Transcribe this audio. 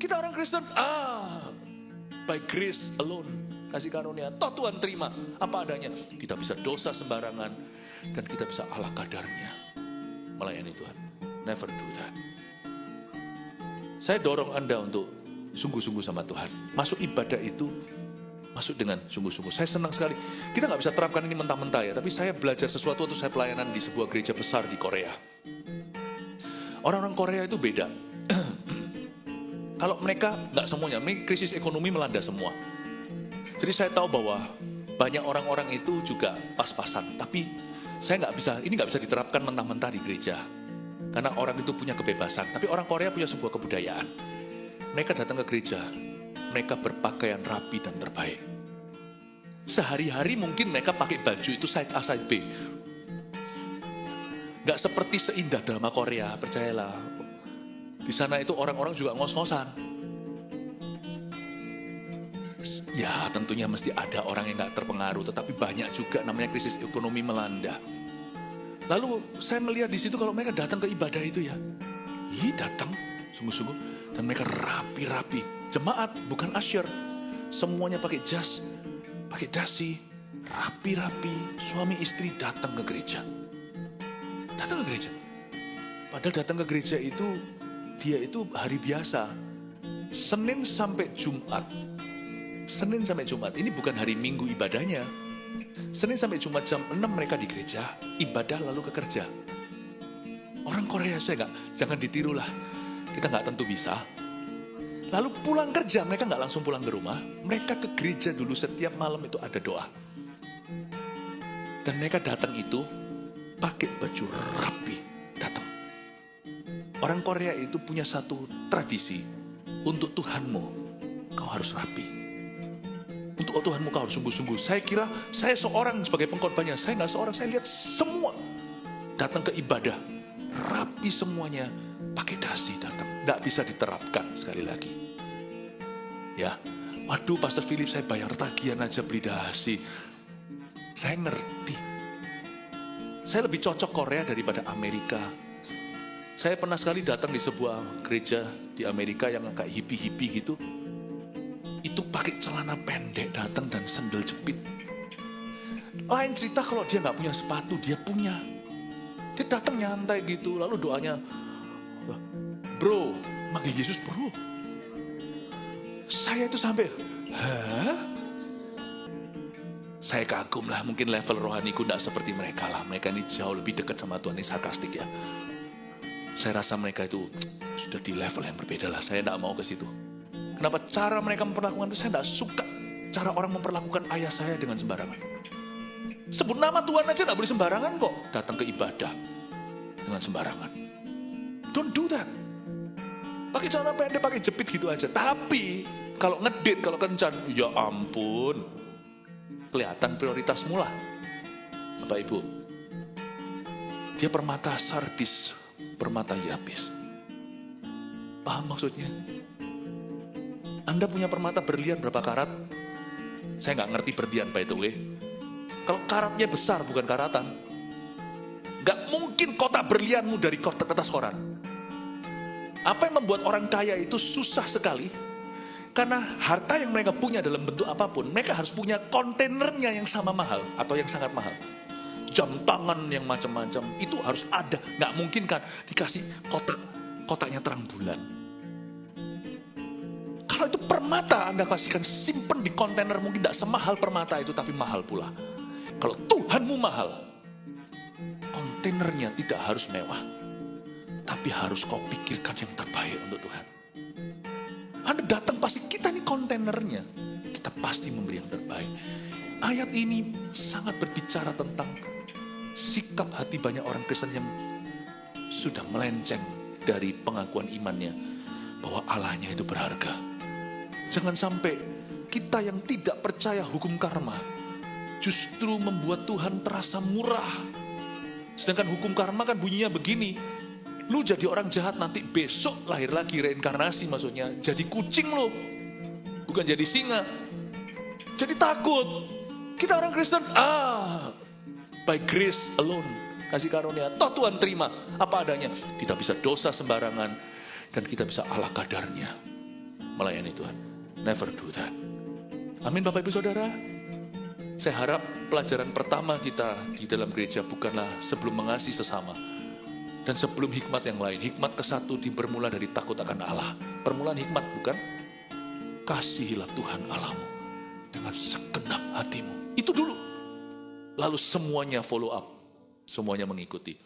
Kita orang Kristen, by grace alone, kasih karunia. Toh Tuhan terima apa adanya. Kita bisa dosa sembarangan dan kita bisa ala kadarnya melayani Tuhan. Never do that. Saya dorong Anda untuk sungguh-sungguh sama Tuhan. Masuk ibadah itu, masuk dengan sungguh-sungguh. Saya senang sekali. Kita nggak bisa terapkan ini mentah-mentah ya. Tapi saya belajar sesuatu waktu saya pelayanan di sebuah gereja besar di Korea. Orang-orang Korea itu beda. Kalau mereka nggak semuanya, ini krisis ekonomi melanda semua. Jadi saya tahu bahwa banyak orang-orang itu juga pas-pasan. Tapi saya nggak bisa, ini nggak bisa diterapkan mentah-mentah di gereja. Karena orang itu punya kebebasan. Tapi orang Korea punya sebuah kebudayaan. Mereka datang ke gereja, mereka berpakaian rapi dan terbaik. Sehari-hari mungkin mereka pakai baju itu side A, side B. Gak seperti seindah drama Korea, percayalah. Di sana itu orang-orang juga ngos-ngosan. Ya tentunya mesti ada orang yang gak terpengaruh, tetapi banyak juga namanya krisis ekonomi melanda. Lalu saya melihat di situ kalau mereka datang ke ibadah itu ya, datang sungguh-sungguh dan mereka rapi-rapi. Jemaat bukan usher, semuanya pakai jas, pakai dasi, rapi-rapi. Suami istri datang ke gereja, datang ke gereja. Padahal datang ke gereja itu dia itu hari biasa, Senin sampai Jumat. Senin sampai Jumat ini bukan hari Minggu ibadahnya. Senin sampai Jumat jam 6 mereka di gereja, ibadah lalu ke kerja. Orang Korea jangan ditiru lah. Kita nggak tentu bisa. Lalu pulang kerja, mereka nggak langsung pulang ke rumah. Mereka ke gereja dulu, setiap malam itu ada doa. Dan mereka datang itu pakai baju rapi, datang. Orang Korea itu punya satu tradisi. Untuk Tuhanmu, kau harus rapi. Untuk Tuhanmu kau harus sungguh-sungguh. Saya kira saya seorang sebagai pengkorbannya. Saya nggak seorang, saya lihat semua datang ke ibadah. Rapi semuanya, pakai dasi datang. Nggak bisa diterapkan sekali lagi. Ya, waduh Pastor Philip saya bayar tagihan aja beli dasi. Saya ngerti. Saya lebih cocok Korea daripada Amerika. Saya pernah sekali datang di sebuah gereja di Amerika yang kayak hippie-hippie gitu. Itu pakai celana pendek datang dan sandal jepit. Lain cerita kalau dia nggak punya sepatu, dia punya. Dia datang nyantai gitu, lalu doanya, bro, manggil Yesus bro. Saya itu sampai, hah? Saya kagum lah, mungkin level rohaniku nggak seperti mereka lah. Mereka ini jauh lebih dekat sama Tuhan, ini sarkastik ya. Saya rasa mereka itu sudah di level yang berbeda lah, saya nggak mau ke situ. Kenapa cara mereka memperlakukan itu, saya tidak suka. Cara orang memperlakukan ayah saya dengan sembarangan. Sebut nama Tuhan aja tidak boleh sembarangan kok. Datang ke ibadah dengan sembarangan. Don't do that. Pakai celana pendek, pakai jepit gitu aja. Tapi kalau ngedit, kalau kencan, ya ampun. Kelihatan prioritasmu lah. Bapak Ibu. Dia permata sardis, permata yapis. Paham maksudnya? Anda punya permata berlian berapa karat? Saya nggak ngerti berlian by the way. Kalau karatnya besar bukan karatan. Nggak mungkin kotak berlianmu dari kertas koran. Apa yang membuat orang kaya itu susah sekali? Karena harta yang mereka punya dalam bentuk apapun, mereka harus punya kontainernya yang sama mahal atau yang sangat mahal. Jam tangan yang macam-macam itu harus ada. Nggak mungkin kan dikasih kotaknya terang bulan. Kalau itu permata Anda kasihkan, simpen di kontainer, mungkin tidak semahal permata itu, tapi mahal pula. Kalau Tuhanmu mahal, kontainernya tidak harus mewah, tapi harus kau pikirkan yang terbaik untuk Tuhan. Anda datang pasti, kita ini kontainernya, kita pasti memberi yang terbaik. Ayat ini sangat berbicara tentang sikap hati banyak orang Kristen yang sudah melenceng dari pengakuan imannya, bahwa Allahnya itu berharga. Jangan sampai kita yang tidak percaya hukum karma justru membuat Tuhan terasa murah. Sedangkan hukum karma kan bunyinya begini. Lu jadi orang jahat nanti besok lahir lagi, reinkarnasi maksudnya. Jadi kucing lu, bukan jadi singa. Jadi takut. Kita orang Kristen, by grace alone, kasih karunia. Toh Tuhan terima apa adanya. Kita bisa dosa sembarangan dan kita bisa ala kadarnya melayani Tuhan. Never do that. Amin Bapak Ibu Saudara. Saya harap pelajaran pertama kita di dalam gereja bukanlah sebelum mengasihi sesama dan sebelum hikmat yang lain. Hikmat ke-1 bermula dari takut akan Allah. Permulaan hikmat bukan? Kasihilah Tuhan Allahmu dengan segenap hatimu. Itu dulu. Lalu semuanya follow up. Semuanya mengikuti.